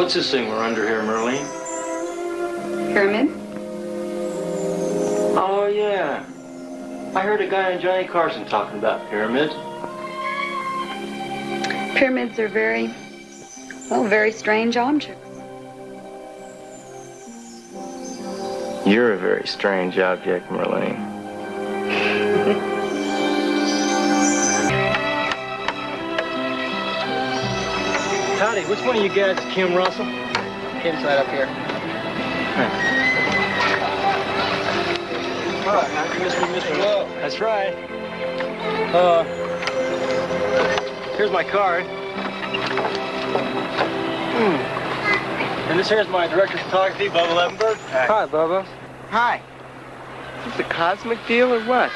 What's this thing we're under here, Merlene? Pyramid? Oh, yeah. I heard a guy on Johnny Carson talking about pyramids. Pyramids are very strange objects. You're a very strange object, Merlene. Howdy, which one of you guys is Kim Russell? Kim's right up here. Hi, Mr. Love. That's right. Here's my card. And this here's my director of photography, Bubba Levenberg. Hi, Bubba. Hi. Is this a cosmic deal or what?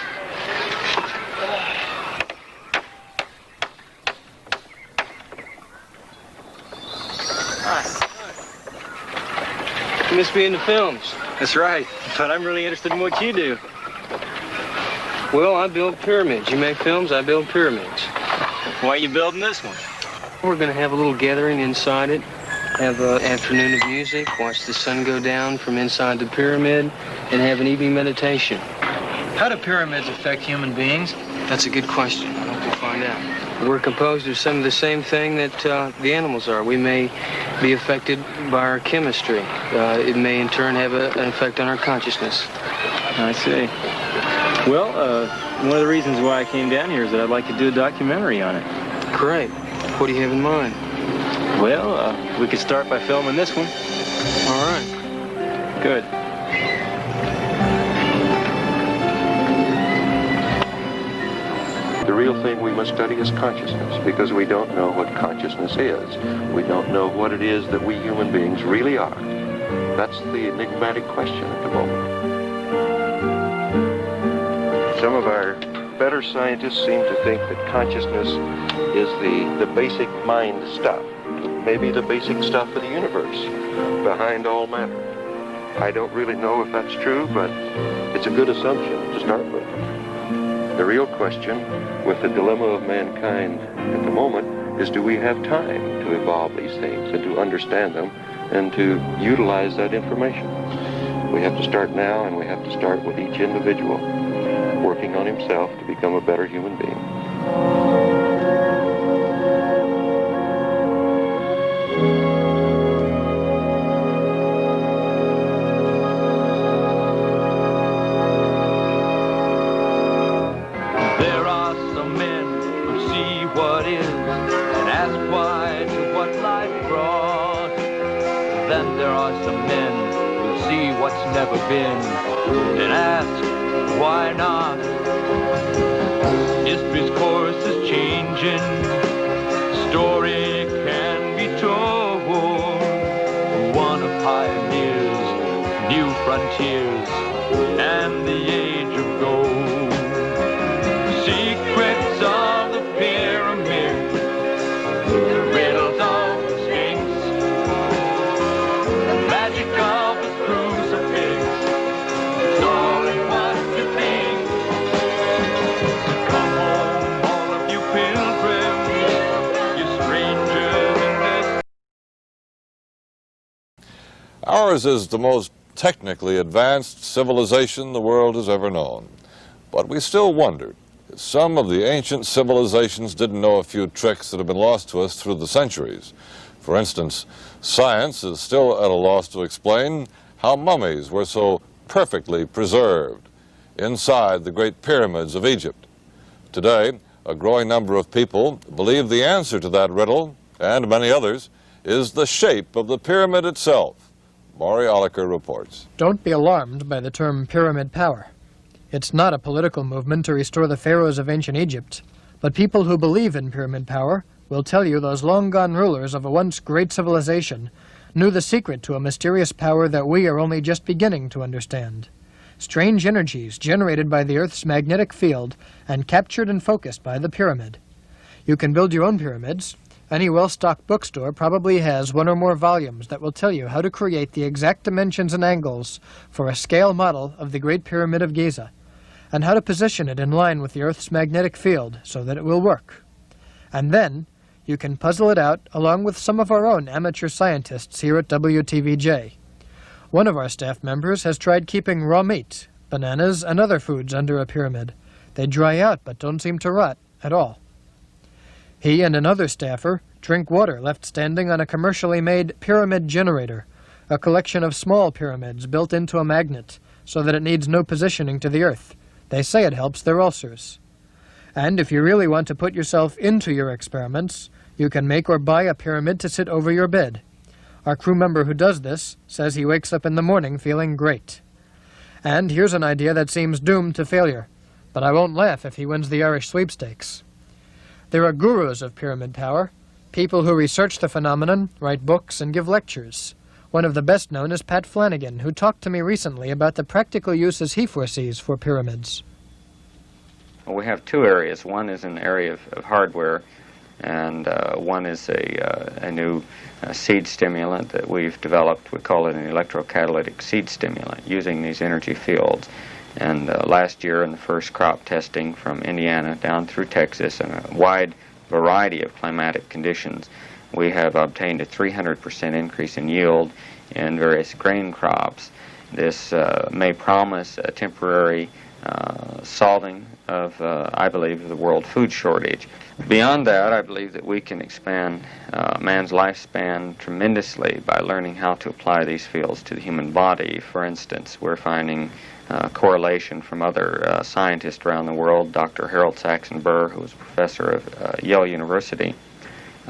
You must be into films. That's right. But I'm really interested in what you do. Well, I build pyramids. You make films, I build pyramids. Why are you building this one? We're going to have a little gathering inside it, have an afternoon of music, watch the sun go down from inside the pyramid, and have an evening meditation. How do pyramids affect human beings? That's a good question. I hope we'll find out. We're composed of some of the same thing that the animals are. We may be affected by our chemistry. It may in turn have an effect on our consciousness. I see. Well, one of the reasons why I came down here is that I'd like to do a documentary on it. Great. What do you have in mind? Well, we could start by filming this one. All right. Good. The real thing we must study is consciousness, because we don't know what consciousness is. We don't know what it is that we human beings really are. That's the enigmatic question at the moment. Some of our better scientists seem to think that consciousness is the basic mind stuff, maybe the basic stuff of the universe, behind all matter. I don't really know if that's true, but it's a good assumption to start with. The real question with the dilemma of mankind at the moment is, do we have time to evolve these things and to understand them and to utilize that information? We have to start now, and we have to start with each individual working on himself to become a better human being. There are some men who see what is and ask why to what life brought. Then there are some men who see what's never been and ask why not. History's course is changing, story can be told. One of pioneers, new frontiers, and the age of gold. Secrets of the pyramid, the riddles of the Sphinx, the magic of the crucifix. It's all in what you think. Come home, all of you pilgrims, you strangers in this. Ours is the most technically advanced civilization the world has ever known. But we still wondered if some of the ancient civilizations didn't know a few tricks that have been lost to us through the centuries. For instance, science is still at a loss to explain how mummies were so perfectly preserved inside the great pyramids of Egypt. Today, a growing number of people believe the answer to that riddle, and many others, is the shape of the pyramid itself. Maury Oliker reports. Don't be alarmed by the term pyramid power. It's not a political movement to restore the pharaohs of ancient Egypt, but people who believe in pyramid power will tell you those long-gone rulers of a once great civilization knew the secret to a mysterious power that we are only just beginning to understand. Strange energies generated by the Earth's magnetic field and captured and focused by the pyramid. You can build your own pyramids. Any well-stocked bookstore probably has one or more volumes that will tell you how to create the exact dimensions and angles for a scale model of the Great Pyramid of Giza, and how to position it in line with the Earth's magnetic field so that it will work. And then, you can puzzle it out along with some of our own amateur scientists here at WTVJ. One of our staff members has tried keeping raw meat, bananas, and other foods under a pyramid. They dry out but don't seem to rot at all. He and another staffer drink water left standing on a commercially made pyramid generator, a collection of small pyramids built into a magnet so that it needs no positioning to the earth. They say it helps their ulcers. And if you really want to put yourself into your experiments, you can make or buy a pyramid to sit over your bed. Our crew member who does this says he wakes up in the morning feeling great. And here's an idea that seems doomed to failure, but I won't laugh if he wins the Irish sweepstakes. There are gurus of pyramid power, people who research the phenomenon, write books, and give lectures. One of the best known is Pat Flanagan, who talked to me recently about the practical uses he foresees for pyramids. Well, we have two areas. One is an area of hardware, and one is a new seed stimulant that we've developed. We call it an electrocatalytic seed stimulant, using these energy fields. And last year, in the first crop testing from Indiana down through Texas and a wide variety of climatic conditions, we have obtained a 300% increase in yield in various grain crops. This may promise a temporary solving of, I believe, the world food shortage. Beyond that, I believe that we can expand man's lifespan tremendously by learning how to apply these fields to the human body. For instance, we're finding correlation from other scientists around the world. Dr. Harold Saxon Burr, who was a professor of Yale University,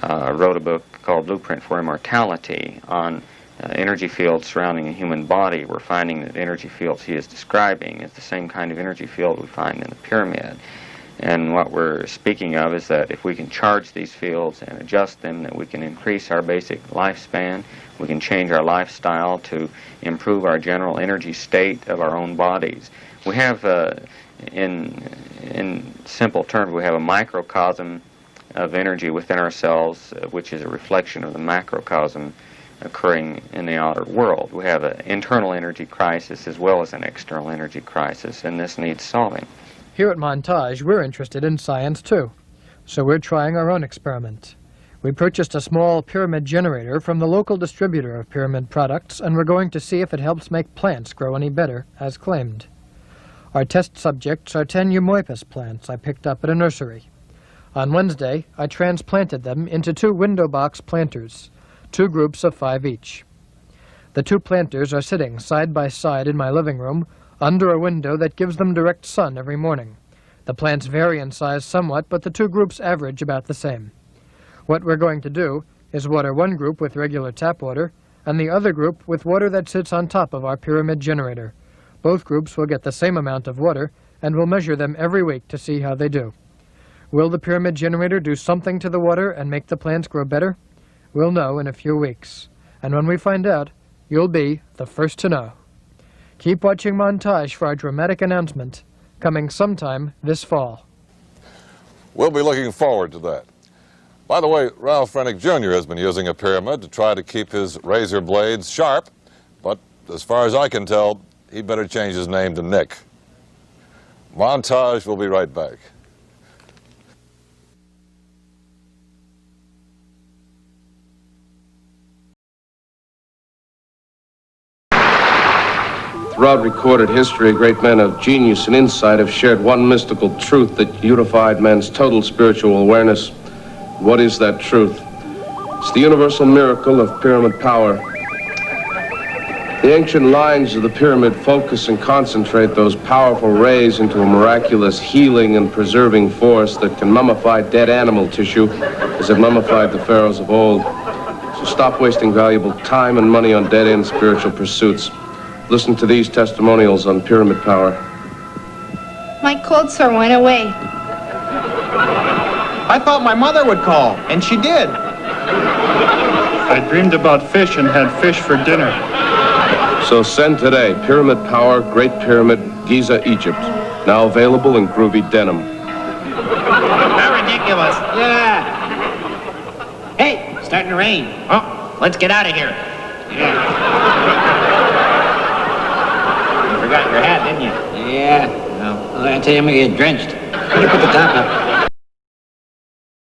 wrote a book called Blueprint for Immortality on energy fields surrounding a human body. We're finding that the energy fields he is describing is the same kind of energy field we find in the pyramid. And what we're speaking of is that if we can charge these fields and adjust them, that we can increase our basic lifespan, we can change our lifestyle to improve our general energy state of our own bodies. We have, in simple terms, we have a microcosm of energy within ourselves, which is a reflection of the macrocosm occurring in the outer world. We have an internal energy crisis as well as an external energy crisis, and this needs solving. Here at Montage, we're interested in science too, so we're trying our own experiment. We purchased a small pyramid generator from the local distributor of pyramid products, and we're going to see if it helps make plants grow any better, as claimed. Our test subjects are 10 Eumoipus plants I picked up at a nursery. On Wednesday, I transplanted them into 2 window box planters, 2 groups of 5 each. The 2 planters are sitting side by side in my living room under a window that gives them direct sun every morning. The plants vary in size somewhat, but the 2 groups average about the same. What we're going to do is water one group with regular tap water and the other group with water that sits on top of our pyramid generator. Both groups will get the same amount of water, and we'll measure them every week to see how they do. Will the pyramid generator do something to the water and make the plants grow better? We'll know in a few weeks. And when we find out, you'll be the first to know. Keep watching Montage for our dramatic announcement, coming sometime this fall. We'll be looking forward to that. By the way, Ralph Rennick Jr. has been using a pyramid to try to keep his razor blades sharp, but as far as I can tell, he'd better change his name to Nick. Montage will be right back. Throughout recorded history, great men of genius and insight have shared one mystical truth that unified man's total spiritual awareness. What is that truth? It's the universal miracle of pyramid power. The ancient lines of the pyramid focus and concentrate those powerful rays into a miraculous healing and preserving force that can mummify dead animal tissue as it mummified the pharaohs of old. So stop wasting valuable time and money on dead-end spiritual pursuits. Listen to these testimonials on pyramid power. My cold sore went away. I thought my mother would call, and she did. I dreamed about fish and had fish for dinner. So send today Pyramid Power, Great Pyramid, Giza, Egypt. Now available in groovy denim. How ridiculous. Yeah. Hey, starting to rain. Oh, let's get out of here. Yeah. You forgot your hat, didn't you? Yeah. Well, I tell you, I'm gonna get drenched. You put the top up.